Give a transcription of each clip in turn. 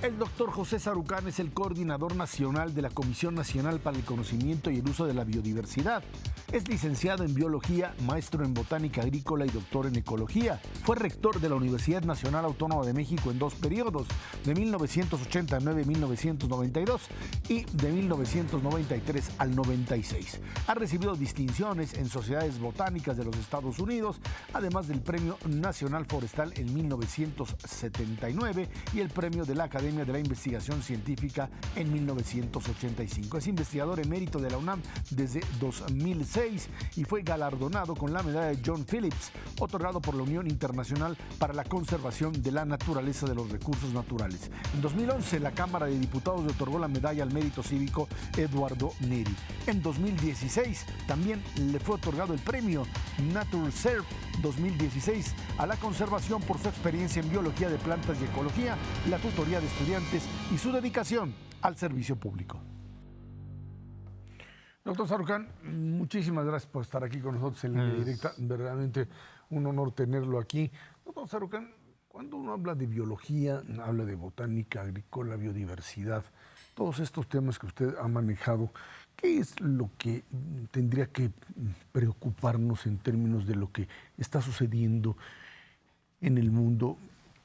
El doctor José Sarucán es el coordinador nacional de la Comisión Nacional para el Conocimiento y el Uso de la Biodiversidad. Es licenciado en Biología, maestro en Botánica Agrícola y doctor en Ecología. Fue rector de la Universidad Nacional Autónoma de México en 2 periodos, de 1989 a 1992 y de 1993 al 96. Ha recibido distinciones en sociedades botánicas de los Estados Unidos, además del Premio Nacional Forestal en 1979 y el Premio de la Academia de la Investigación Científica en 1985. Es investigador emérito de la UNAM desde 2006 y fue galardonado con la medalla de John Phillips, otorgado por la Unión Internacional para la Conservación de la Naturaleza de los Recursos Naturales. En 2011, la Cámara de Diputados le otorgó la medalla al mérito cívico Eduardo Neri. En 2016, también le fue otorgado el premio NatureServe 2016 a la conservación por su experiencia en biología de plantas y ecología, la tutoría de estudiantes y su dedicación al servicio público. Doctor Sarucán, muchísimas gracias por estar aquí con nosotros en línea directa. Verdaderamente un honor tenerlo aquí. Doctor Sarucán, cuando uno habla de biología, habla de botánica, agrícola, biodiversidad, todos estos temas que usted ha manejado, ¿qué es lo que tendría que preocuparnos en términos de lo que está sucediendo en el mundo?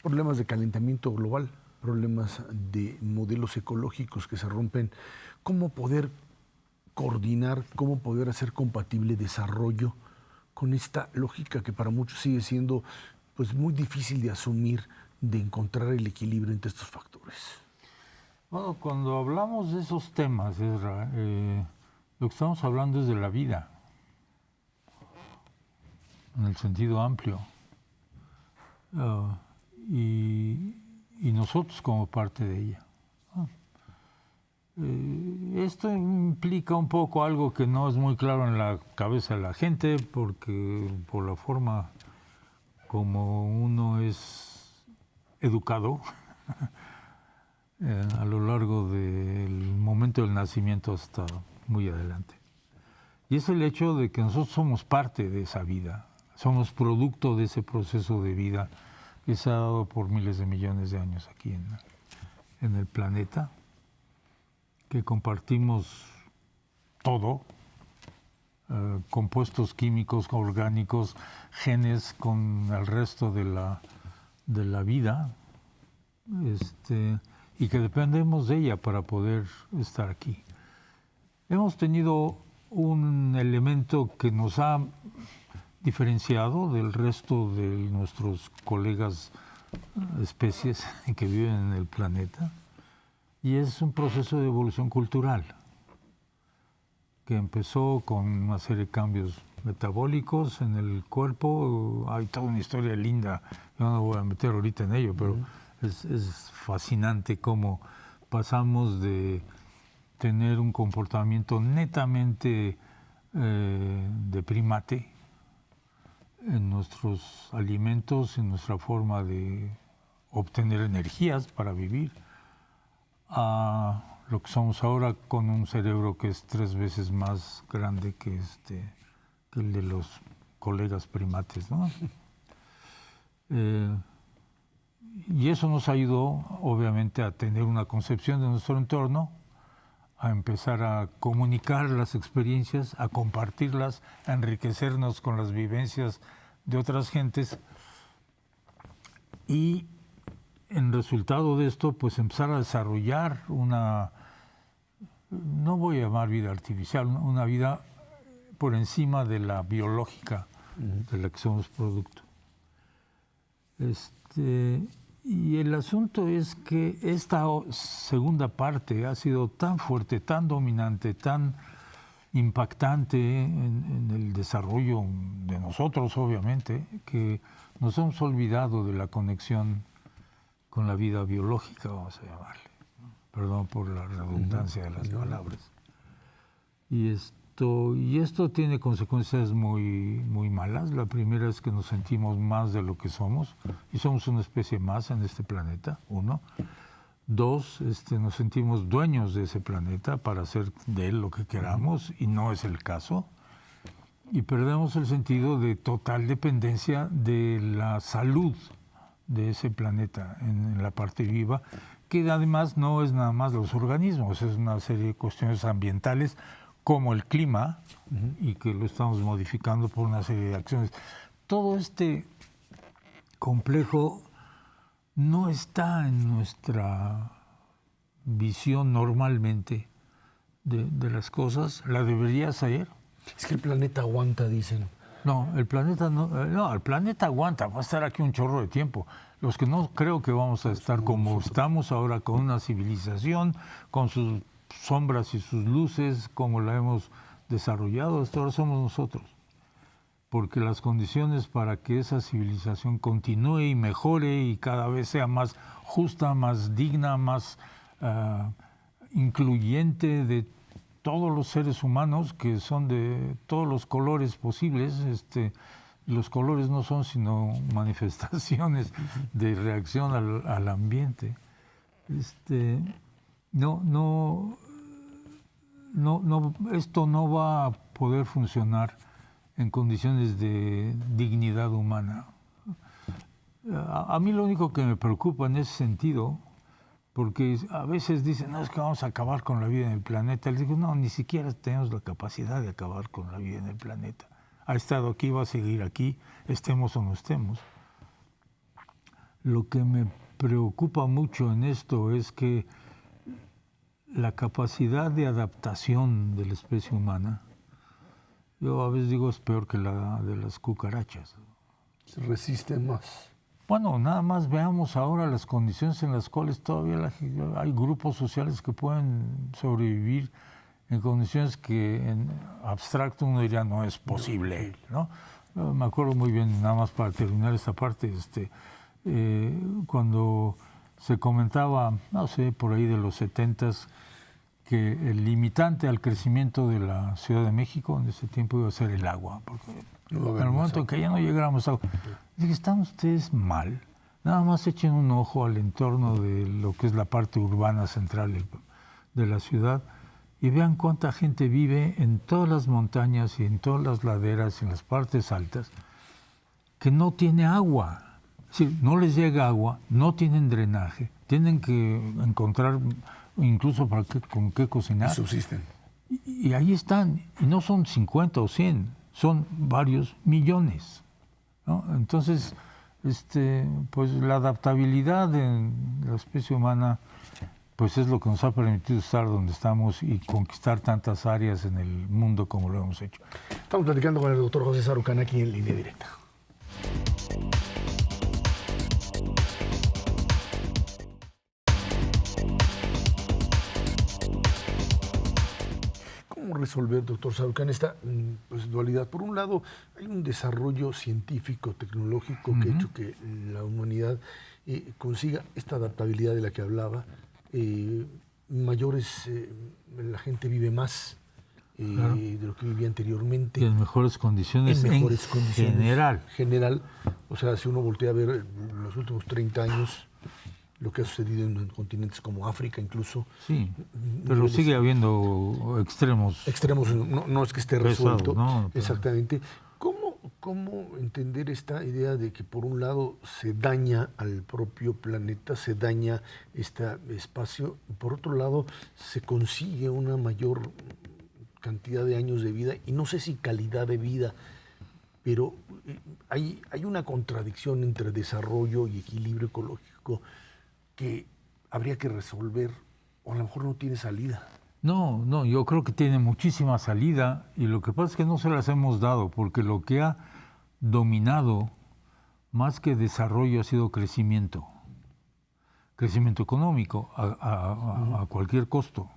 Problemas de calentamiento global, problemas de modelos ecológicos que se rompen. ¿Cómo poder coordinar, cómo poder hacer compatible desarrollo con esta lógica que para muchos sigue siendo pues muy difícil de asumir, de encontrar el equilibrio entre estos factores? Bueno, cuando hablamos de esos temas, Ezra, lo que estamos hablando es de la vida, en el sentido amplio, y nosotros como parte de ella. Esto implica un poco algo que no es muy claro en la cabeza de la gente, porque por la forma como uno es educado a lo largo del momento del nacimiento hasta muy adelante. Y es el hecho de que nosotros somos parte de esa vida, somos producto de ese proceso de vida que se ha dado por miles de millones de años aquí en el planeta, que compartimos todo, compuestos químicos, orgánicos, genes con el resto de la vida, y que dependemos de ella para poder estar aquí. Hemos tenido un elemento que nos ha diferenciado del resto de nuestros colegas especies que viven en el planeta, y es un proceso de evolución cultural que empezó con una serie de cambios metabólicos en el cuerpo. Hay toda una historia linda, yo no voy a meter ahorita en ello, pero es fascinante cómo pasamos de tener un comportamiento netamente de primate en nuestros alimentos, en nuestra forma de obtener energías para vivir, a lo que somos ahora, con un cerebro que es 3 veces más grande que el de los colegas primates, ¿no? Y eso nos ayudó, obviamente, a tener una concepción de nuestro entorno, a empezar a comunicar las experiencias, a compartirlas, a enriquecernos con las vivencias de otras gentes, y en resultado de esto, pues empezar a desarrollar una, no voy a llamar vida artificial, una vida por encima de la biológica de la que somos producto. Y el asunto es que esta segunda parte ha sido tan fuerte, tan dominante, tan impactante en el desarrollo de nosotros, obviamente, que nos hemos olvidado de la conexión con la vida biológica, vamos a llamarle. Perdón por la redundancia de las palabras. Y esto tiene consecuencias muy, muy malas. La primera es que nos sentimos más de lo que somos, y somos una especie más en este planeta, 1. 2, nos sentimos dueños de ese planeta para hacer de él lo que queramos, y no es el caso. Y perdemos el sentido de total dependencia de la salud de ese planeta en la parte viva, que además no es nada más los organismos, es una serie de cuestiones ambientales como el clima, y que lo estamos modificando por una serie de acciones. Todo este complejo no está en nuestra visión normalmente de las cosas. La debería ser. Es que el planeta aguanta, dicen. No, el planeta no, el planeta aguanta, va a estar aquí un chorro de tiempo. Los que no creo que vamos a estar como estamos ahora, con una civilización, con sus sombras y sus luces, como la hemos desarrollado, hasta ahora somos nosotros. Porque las condiciones para que esa civilización continúe y mejore y cada vez sea más justa, más digna, más incluyente de todos los seres humanos, que son de todos los colores posibles. Los colores no son sino manifestaciones de reacción al ambiente. Esto no va a poder funcionar en condiciones de dignidad humana. A mí lo único que me preocupa en ese sentido, porque a veces dicen, no, es que vamos a acabar con la vida en el planeta. Les digo, no, ni siquiera tenemos la capacidad de acabar con la vida en el planeta. Ha estado aquí, va a seguir aquí, estemos o no estemos. Lo que me preocupa mucho en esto es que la capacidad de adaptación de la especie humana, yo a veces digo, es peor que la de las cucarachas. Se resisten más. Bueno, nada más veamos ahora las condiciones en las cuales todavía hay grupos sociales que pueden sobrevivir en condiciones que en abstracto uno diría no es posible, ¿no? Me acuerdo muy bien, nada más para terminar esta parte, cuando se comentaba, no sé, por ahí de los 70s, que el limitante al crecimiento de la Ciudad de México en ese tiempo iba a ser el agua, porque en el momento en que ya no llegáramos a agua, dije, están ustedes mal, nada más echen un ojo al entorno de lo que es la parte urbana central de la ciudad y vean cuánta gente vive en todas las montañas y en todas las laderas, en las partes altas, que no tiene agua. Sí, no les llega agua, no tienen drenaje, tienen que encontrar incluso con qué cocinar. Y subsisten. Y ahí están, y no son 50 o 100, son varios millones, ¿no? Entonces, pues la adaptabilidad en la especie humana, pues es lo que nos ha permitido estar donde estamos y conquistar tantas áreas en el mundo como lo hemos hecho. Estamos platicando con el doctor José Sarucán aquí en Línea Directa. ¿Cómo resolver, doctor Sarucán, esta dualidad? Por un lado, hay un desarrollo científico, tecnológico, que ha hecho que la humanidad consiga esta adaptabilidad de la que hablaba. Mayores, la gente vive más claro, de lo que vivía anteriormente. Y en mejores condiciones general. O sea, si uno voltea a ver los últimos 30 años, lo que ha sucedido en continentes como África incluso. Sí, pero sigue habiendo extremos. Extremos, no es que esté resuelto. No, exactamente. ¿Cómo entender esta idea de que por un lado se daña al propio planeta, se daña este espacio, y por otro lado se consigue una mayor cantidad de años de vida, y no sé si calidad de vida, pero hay una contradicción entre desarrollo y equilibrio ecológico que habría que resolver, o a lo mejor no tiene salida? No, yo creo que tiene muchísima salida, y lo que pasa es que no se las hemos dado, porque lo que ha dominado más que desarrollo ha sido crecimiento económico a cualquier costo.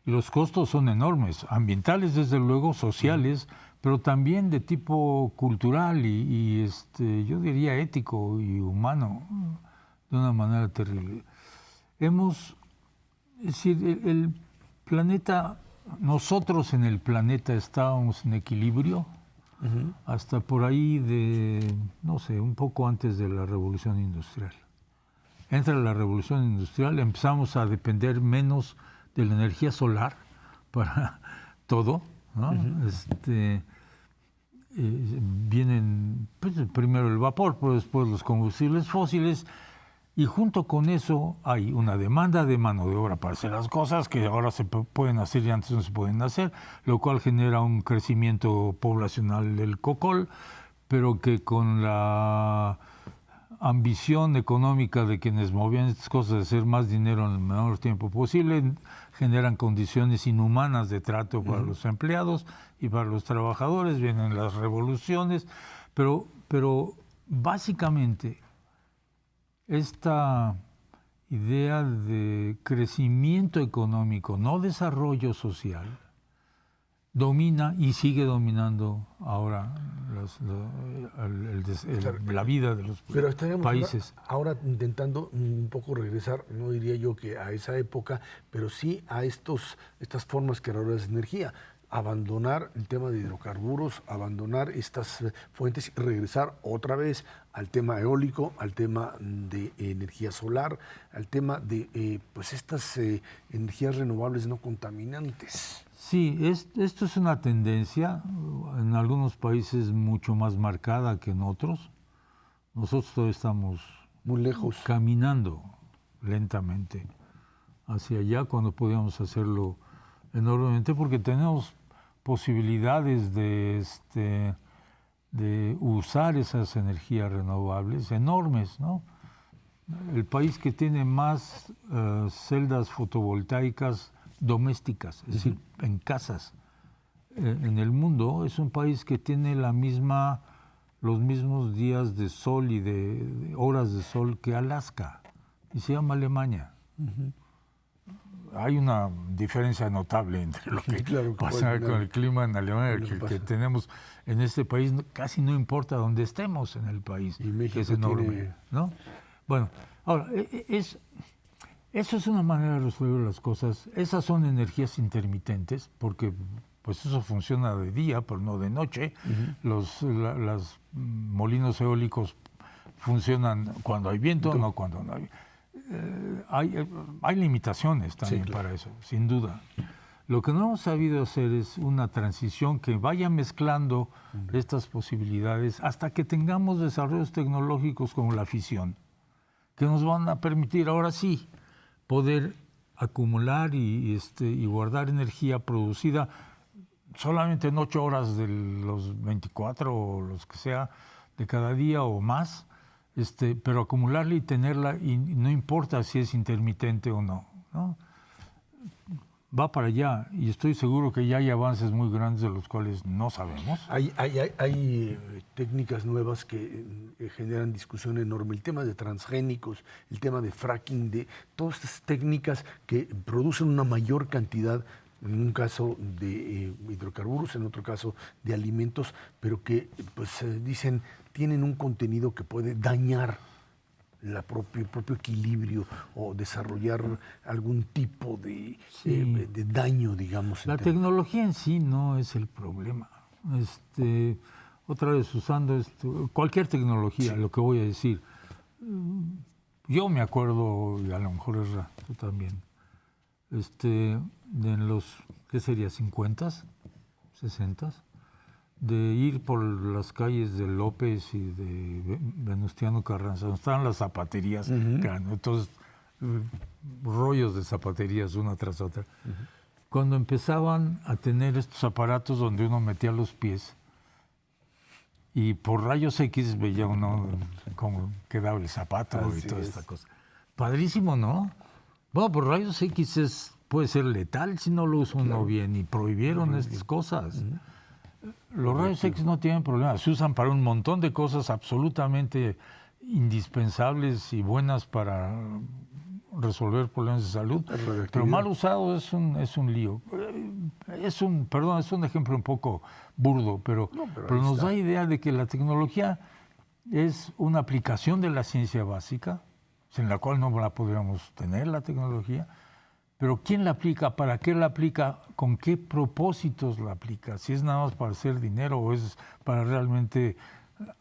Y los costos son enormes, ambientales desde luego, sociales, pero también de tipo cultural y yo diría ético y humano, de una manera terrible. Es decir, el planeta, nosotros en el planeta estábamos en equilibrio hasta por ahí no sé, un poco antes de la Revolución Industrial. Entra la Revolución Industrial, empezamos a depender menos de la energía solar para todo, ¿no? Vienen pues, primero el vapor, pero después los combustibles fósiles, Y junto con eso hay una demanda de mano de obra para hacer las cosas que ahora se pueden hacer y antes no se pueden hacer, lo cual genera un crecimiento poblacional del COCOL, pero que con la ambición económica de quienes movían estas cosas de hacer más dinero en el menor tiempo posible, generan condiciones inhumanas de trato para los empleados y para los trabajadores, vienen las revoluciones, pero básicamente esta idea de crecimiento económico, no desarrollo social, domina y sigue dominando ahora la vida de los Pero estaríamos países. ahora intentando un poco regresar, no diría yo que a esa época, pero sí a estas formas creadoras de energía. Abandonar el tema de hidrocarburos, abandonar estas fuentes y regresar otra vez al tema eólico, al tema de energía solar, al tema de pues estas energías renovables no contaminantes. Sí, esto es una tendencia, en algunos países mucho más marcada que en otros. Nosotros todavía estamos muy lejos, caminando lentamente hacia allá cuando podíamos hacerlo enormemente, porque tenemos posibilidades de usar esas energías renovables enormes, ¿no? El país que tiene más celdas fotovoltaicas domésticas, es decir, en casas, en el mundo, es un país que tiene los mismos días de sol y de horas de sol que Alaska, y se llama Alemania. Hay una diferencia notable entre lo que pasa con el clima en Alemania que tenemos en este país. Casi no importa dónde estemos en el país, y México que es enorme, ¿no? Bueno, ahora, eso es una manera de resolver las cosas. Esas son energías intermitentes, porque pues eso funciona de día, pero no de noche. Los molinos eólicos funcionan cuando hay viento, no cuando no hay. Hay limitaciones también para eso, sin duda. Lo que no hemos sabido hacer es una transición que vaya mezclando estas posibilidades hasta que tengamos desarrollos tecnológicos como la fisión, que nos van a permitir ahora sí poder acumular y guardar energía producida solamente en 8 horas de los 24 o los que sea de cada día o más, pero acumularla y tenerla, y no importa si es intermitente o no, ¿no? Va para allá, y estoy seguro que ya hay avances muy grandes de los cuales no sabemos. Hay técnicas nuevas que generan discusión enorme. El tema de transgénicos, el tema de fracking, de todas estas técnicas que producen una mayor cantidad, en un caso de hidrocarburos, en otro caso de alimentos, pero que pues dicen tienen un contenido que puede dañar el propio equilibrio o desarrollar algún tipo de daño, digamos. La tecnología en sí no es el problema. Otra vez usando cualquier tecnología, lo que voy a decir. Yo me acuerdo, y a lo mejor tú también, en los, ¿qué sería? 50s, 60s, de ir por las calles de López y de Venustiano Carranza, donde estaban las zapaterías, entonces rollos de zapaterías una tras otra. Cuando empezaban a tener estos aparatos donde uno metía los pies y por rayos X veía uno cómo quedaba el zapato y toda esta cosa. Padrísimo, ¿no? Bueno, por rayos X puede ser letal si no lo usa uno bien, y prohibieron estas cosas. Los rayos X no tienen problema, se usan para un montón de cosas absolutamente indispensables y buenas para resolver problemas de salud, pero mal usado es un lío. Es un ejemplo un poco burdo, pero nos da idea de que la tecnología es una aplicación de la ciencia básica, sin la cual no la podríamos tener la tecnología. Pero ¿quién la aplica? ¿Para qué la aplica? ¿Con qué propósitos la aplica? Si es nada más para hacer dinero o es para realmente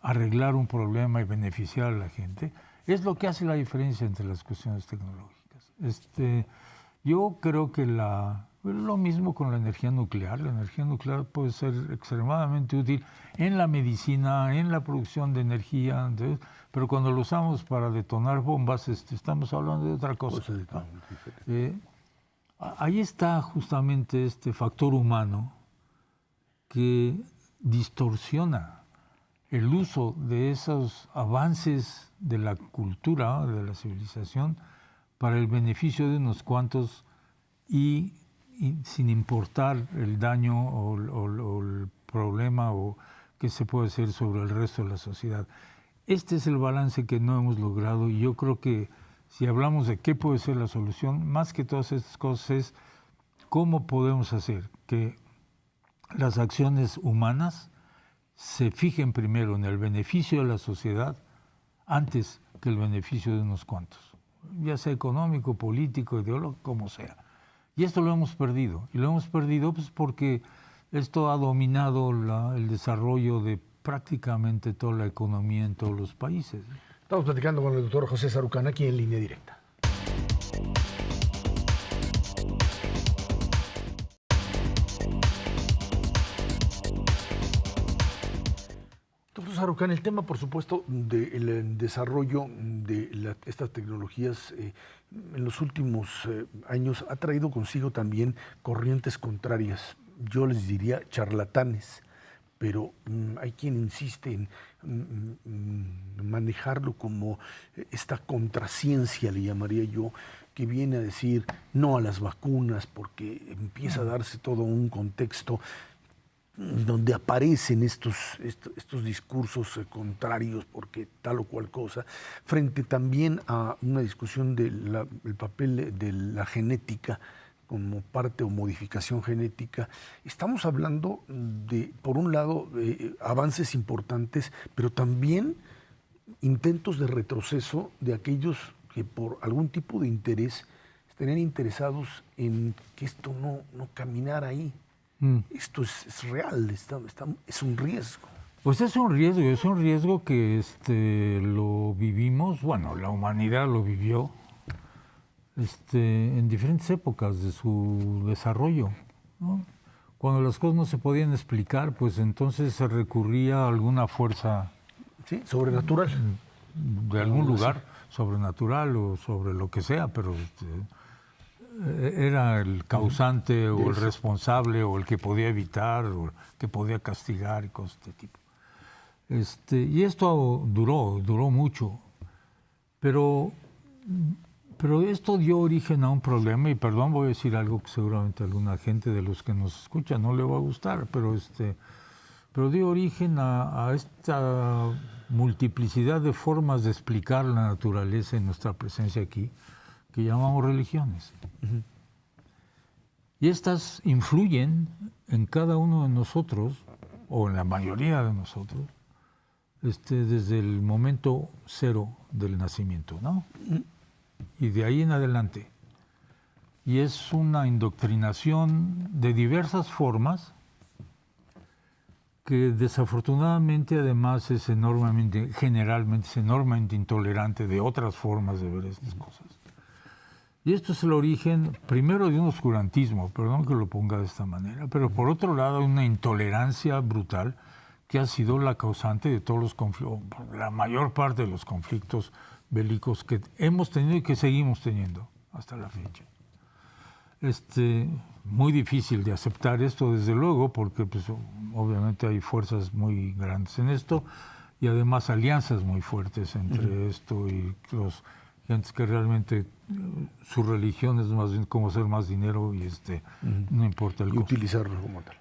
arreglar un problema y beneficiar a la gente, es lo que hace la diferencia entre las cuestiones tecnológicas. Yo creo que la Pues lo mismo con la energía nuclear. La energía nuclear puede ser extremadamente útil en la medicina, en la producción de energía, pero cuando lo usamos para detonar bombas, estamos hablando de otra cosa. Ahí está justamente este factor humano que distorsiona el uso de esos avances de la cultura, de la civilización, para el beneficio de unos cuantos y sin importar el daño o el problema que se puede hacer sobre el resto de la sociedad. Este es el balance que no hemos logrado y yo creo que si hablamos de qué puede ser la solución, más que todas estas cosas es cómo podemos hacer que las acciones humanas se fijen primero en el beneficio de la sociedad antes que el beneficio de unos cuantos, ya sea económico, político, ideológico, como sea. Y esto lo hemos perdido. Y lo hemos perdido pues, porque esto ha dominado el desarrollo de prácticamente toda la economía en todos los países. Estamos platicando con el doctor José Sarucán aquí en Línea Directa. Doctor Sarucán, el tema, por supuesto, del desarrollo de estas tecnologías en los últimos años ha traído consigo también corrientes contrarias, yo les diría charlatanes, pero hay quien insiste en manejarlo como esta contraciencia, le llamaría yo, que viene a decir no a las vacunas porque empieza a darse todo un contexto donde aparecen estos discursos contrarios porque tal o cual cosa, frente también a una discusión del papel de la genética como parte o modificación genética. Estamos hablando de, por un lado, avances importantes, pero también intentos de retroceso de aquellos que por algún tipo de interés estarían interesados en que esto no caminara ahí. Esto es real, es un riesgo. Pues es un riesgo que lo vivimos, bueno, la humanidad lo vivió en diferentes épocas de su desarrollo, ¿no? Cuando las cosas no se podían explicar, pues entonces se recurría a alguna fuerza, ¿sí?, sobrenatural, de algún lugar, sobrenatural o sobre lo que sea, pero era el causante o el responsable o el que podía evitar o el que podía castigar y cosas de este tipo. Y esto duró mucho, pero esto dio origen a un problema, y perdón, voy a decir algo que seguramente a alguna gente de los que nos escucha no le va a gustar, pero dio origen a esta multiplicidad de formas de explicar la naturaleza en nuestra presencia aquí, que llamamos religiones. Uh-huh. Y estas influyen en cada uno de nosotros, o en la mayoría de nosotros, desde el momento cero del nacimiento, ¿no? Uh-huh. Y de ahí en adelante. Y es una indoctrinación de diversas formas que desafortunadamente además generalmente es enormemente intolerante de otras formas de ver estas cosas. Y esto es el origen, primero, de un oscurantismo, perdón que lo ponga de esta manera, pero por otro lado una intolerancia brutal que ha sido la causante de todos los conflictos, la mayor parte de los conflictos bélicos que hemos tenido y que seguimos teniendo hasta la fecha. Muy difícil de aceptar esto, desde luego, porque pues, obviamente hay fuerzas muy grandes en esto y además alianzas muy fuertes entre esto y los gentes que realmente su religión es más bien cómo hacer más dinero y no importa el costo. Y utilizarlo como tal.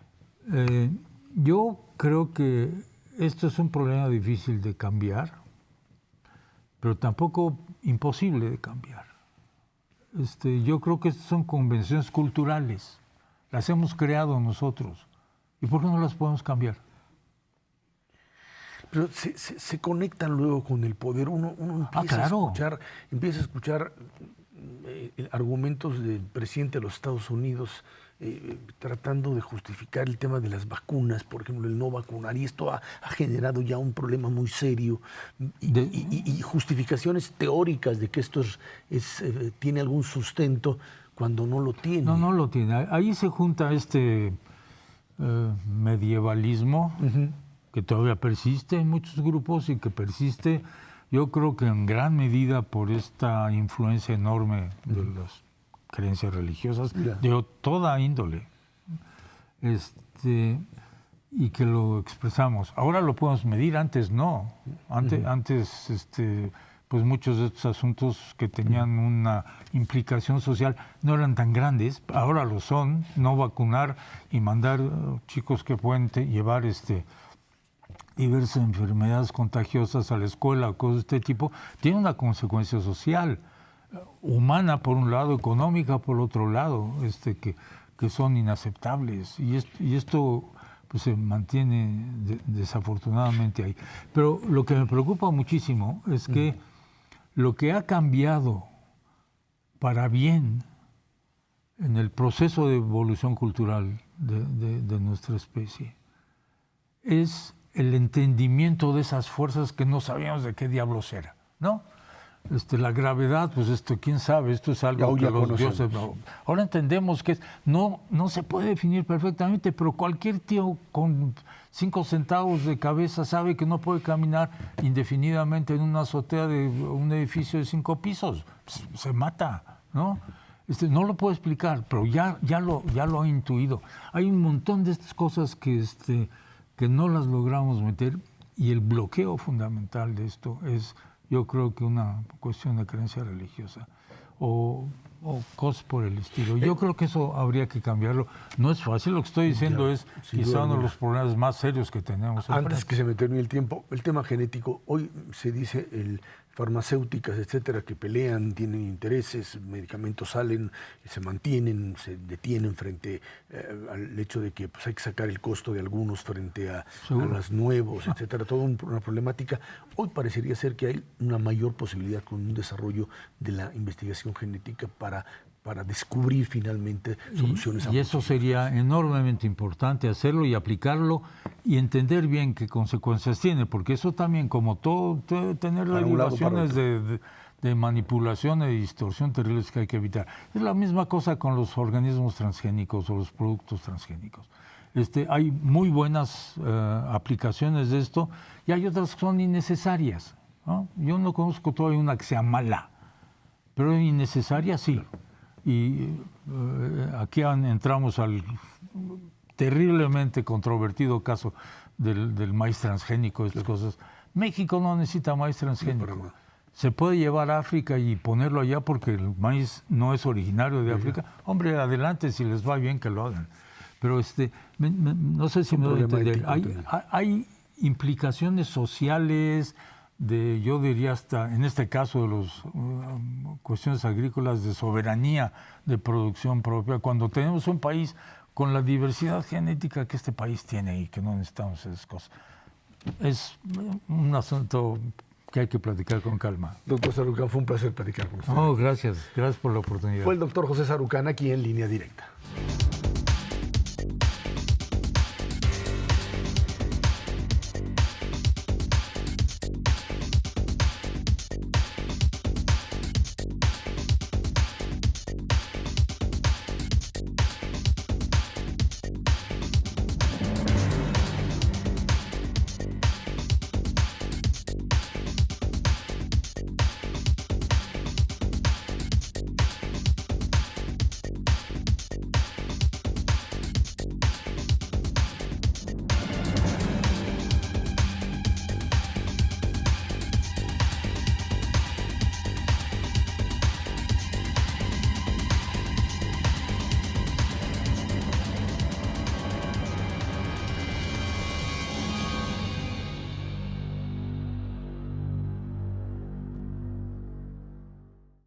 Yo creo que esto es un problema difícil de cambiar, pero tampoco imposible de cambiar. Yo creo que estas son convenciones culturales, las hemos creado nosotros. ¿Y por qué no las podemos cambiar? Pero se conectan luego con el poder. Uno empieza a escuchar argumentos del presidente de los Estados Unidos tratando de justificar el tema de las vacunas, por ejemplo, el no vacunar, y esto ha generado ya un problema muy serio y justificaciones teóricas de que esto tiene algún sustento, cuando no lo tiene. No lo tiene. Ahí se junta este medievalismo que todavía persiste en muchos grupos y que persiste, yo creo que en gran medida por esta influencia enorme de las creencias religiosas de toda índole. Y que lo expresamos. Ahora lo podemos medir, antes no. Antes pues muchos de estos asuntos que tenían una implicación social no eran tan grandes, ahora lo son. No vacunar y mandar chicos que pueden llevar diversas enfermedades contagiosas a la escuela, cosas de este tipo, tiene una consecuencia social, humana por un lado, económica por otro lado, que son inaceptables. Y esto pues se mantiene desafortunadamente ahí. Pero lo que me preocupa muchísimo es que lo que ha cambiado para bien en el proceso de evolución cultural de nuestra especie es el entendimiento de esas fuerzas que no sabíamos de qué diablos era, ¿no? La gravedad, pues quién sabe, esto es algo que los dioses... Ahora entendemos que no se puede definir perfectamente, pero cualquier tío con 5 centavos de cabeza sabe que no puede caminar indefinidamente en una azotea de un edificio de 5 pisos. Se mata, ¿no? No lo puedo explicar, pero ya lo ha intuido. Hay un montón de estas cosas que no las logramos meter, y el bloqueo fundamental de esto es... Yo creo que una cuestión de creencia religiosa o cosas por el estilo. Yo creo que eso habría que cambiarlo. No es fácil, lo que estoy diciendo es quizá uno de los problemas más serios que tenemos. Antes que se me termine el tiempo, el tema genético, hoy se dice farmacéuticas, etcétera, que pelean, tienen intereses, medicamentos salen, se mantienen, se detienen frente al hecho de que pues, hay que sacar el costo de algunos frente a los nuevos, etcétera, toda una problemática. Hoy parecería ser que hay una mayor posibilidad con un desarrollo de la investigación genética para descubrir finalmente soluciones. Y eso sería enormemente importante, hacerlo y aplicarlo y entender bien qué consecuencias tiene, porque eso también, como todo, tener regulaciones de manipulación y distorsión terribles que hay que evitar. Es la misma cosa con los organismos transgénicos o los productos transgénicos. Hay muy buenas aplicaciones de esto y hay otras que son innecesarias, ¿no? Yo no conozco todavía una que sea mala, pero innecesaria sí. Y aquí entramos al terriblemente controvertido caso del maíz transgénico, estas cosas. México no necesita maíz transgénico. Se puede llevar a África y ponerlo allá porque el maíz no es originario de África. Hombre, adelante, si les va bien que lo hagan. Pero no sé si me doy a entender. Hay implicaciones sociales, yo diría hasta, en este caso de las cuestiones agrícolas, de soberanía de producción propia, cuando tenemos un país con la diversidad genética que este país tiene y que no necesitamos esas cosas. Es un asunto que hay que platicar con calma. Doctor Sarucán, fue un placer platicar con usted. Gracias por la oportunidad. Fue el doctor José Sarucán aquí en Línea Directa.